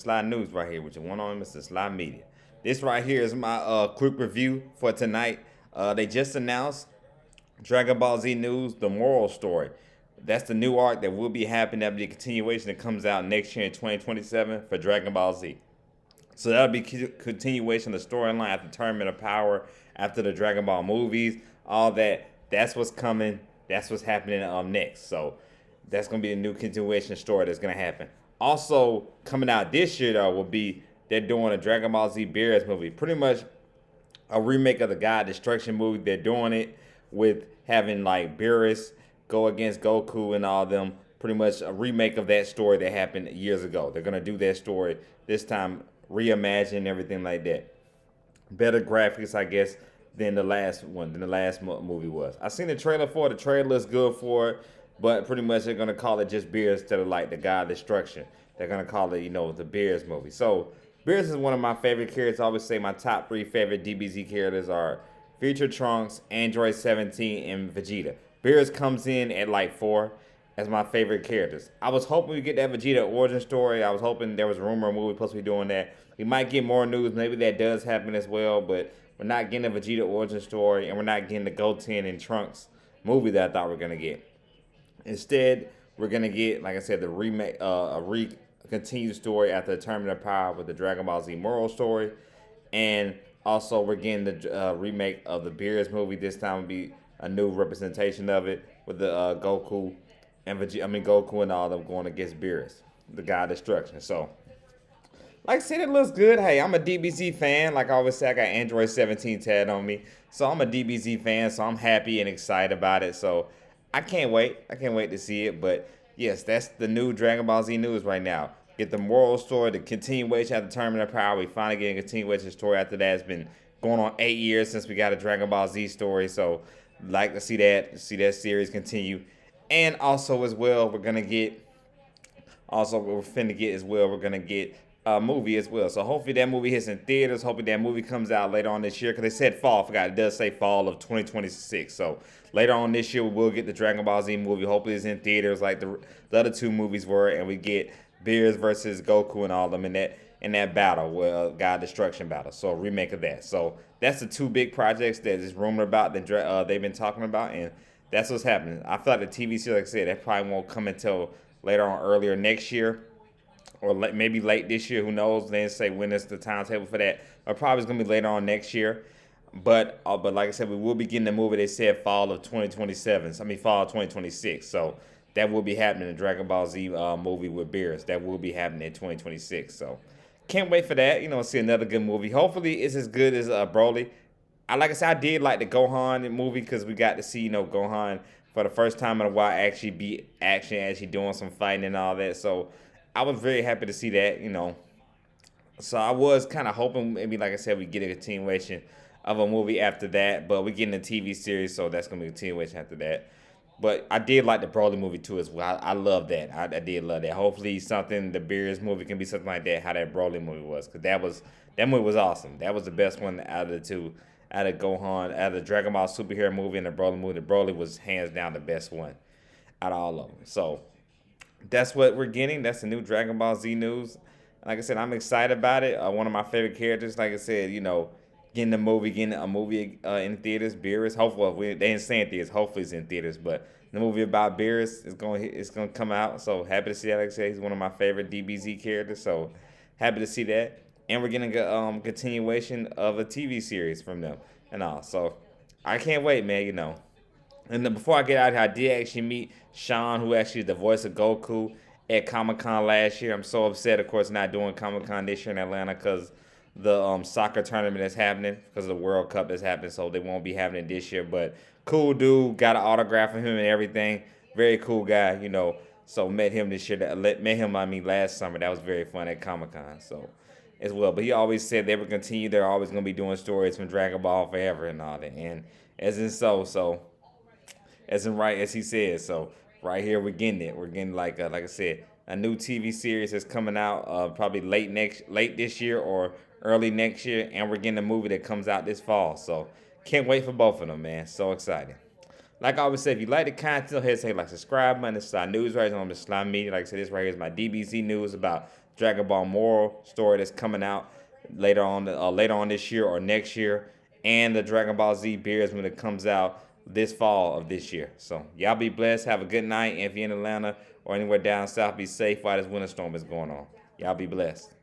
Slide News right here with your one on Mr. Slide Media. This right here is my quick review for tonight. They just announced Dragon Ball Z News, the Moro story. That's the new arc that will be happening. That'll be a continuation that comes out next year in 2027 for Dragon Ball Z. So that'll be continuation of the storyline after Tournament of Power, after the Dragon Ball movies, all that. That's what's coming. That's what's happening next. So that's gonna be a new continuation story that's gonna happen. Also coming out this year though will be they're doing a Dragon Ball Z Beerus movie, pretty much a remake of the God Destruction movie. They're doing it with having like Beerus go against Goku and all them. Pretty much a remake of that story that happened years ago. They're gonna do that story this time, reimagine everything like that. Better graphics, I guess, than the last one, than the last movie was. I seen the trailer for it. The trailer looks good for it, but pretty much they're gonna call it just Beerus instead of like the God Destruction. They're gonna call it, the Beerus movie. So Beerus is one of my favorite characters. I always say my top three favorite DBZ characters are Future Trunks, Android 17, and Vegeta. Beerus comes in at like 4 as my favorite characters. I was hoping we get that Vegeta origin story. I was hoping there was a rumor movie supposed to be doing that. We might get more news. Maybe that does happen as well, but we're not getting a Vegeta origin story, and we're not getting the Goten and Trunks movie that I thought we were gonna get. Instead, we're gonna get, like I said, the remake, continued story after the Tournament of Power with the Dragon Ball Z Moro story, and also we're getting the remake of the Beerus movie. This time will be a new representation of it with the Goku and Goku and all them going against Beerus, the God Destruction. So, like I said, it looks good. Hey, I'm a DBZ fan. Like I always say, I got Android 17 tatted on me. So I'm a DBZ fan, so I'm happy and excited about it. So I can't wait. I can't wait to see it. But yes, that's the new Dragon Ball Z news right now. Get the moral story, the continuation after Tournament of Power. We finally getting a continuation story after that. It's been going on 8 years since we got a Dragon Ball Z story. So like to see that series continue. And also as well, we're gonna get also what we're finna get as well. We're gonna get a movie as well. So hopefully that movie hits in theaters. Hopefully that movie comes out later on this year. Because they said fall. I forgot, it does say fall of 2026. So later on this year we will get the Dragon Ball Z movie. Hopefully it's in theaters like the other two movies were, and we get Beerus versus Goku and all of them in that battle, God Destruction battle. So a remake of that. So that's the two big projects that is rumored about that they've been talking about, and that's what's happening. I feel like the TV series, like I said, that probably won't come until later on, earlier next year, or maybe late this year. Who knows? They didn't say when is the timetable for that. But probably it's gonna be later on next year. But like I said, we will be getting the movie. They said fall of 2027. Fall of 2026. So that will be happening. The Dragon Ball Z movie with Beerus. That will be happening in 2026. So can't wait for that. See another good movie. Hopefully it's as good as Broly. Like I said, I did like the Gohan movie because we got to see Gohan for the first time in a while actually doing some fighting and all that. So I was very happy to see that. So I was kind of hoping maybe, like I said, we get a continuation of a movie after that, but we're getting a TV series, so that's gonna be a continuation after that. But I did like the Broly movie too as well. I love that. I did love that. Hopefully the Beerus movie can be something like that, how that Broly movie was, because that movie was awesome. That was the best one out of the two, out of Gohan, out of the Dragon Ball superhero movie and the Broly movie. The Broly was hands down the best one out of all of them. So that's what we're getting. That's the new Dragon Ball Z news. Like I said, I'm excited about it. One of my favorite characters, like I said, getting a movie in theaters. Beerus. Hopefully, they didn't say in theaters. Hopefully, it's in theaters. But the movie about Beerus it's going to come out. So happy to see that. Like I said, he's one of my favorite DBZ characters. So happy to see that. And we're getting a continuation of a TV series from them and all. So I can't wait, man. And then before I get out of here, I did actually meet Sean, who actually is the voice of Goku at Comic Con last year. I'm so upset, of course, not doing Comic Con this year in Atlanta because the soccer tournament is happening, because the World Cup is happening, so they won't be having it this year. But cool dude, got an autograph from him and everything. Very cool guy. So met him this year. Last summer. That was very fun at Comic Con. So as well. But he always said they would continue. They're always going to be doing stories from Dragon Ball forever and all that. And as in as in right as he said. So right here we're getting it. We're getting like I said, a new TV series that's coming out probably late this year or early next year, and we're getting a movie that comes out this fall. So can't wait for both of them, man. So excited. Like I always say, if you like the content, hit say like subscribe button. This is our news right here on the Slime Media. Like I said, this right here is my DBZ news about Dragon Ball Moro story that's coming out later on this year or next year, and the Dragon Ball Z beers when it comes out this fall of this year. So y'all be blessed. Have a good night. And if you're in Atlanta or anywhere down south, be safe while this winter storm is going on. Y'all be blessed.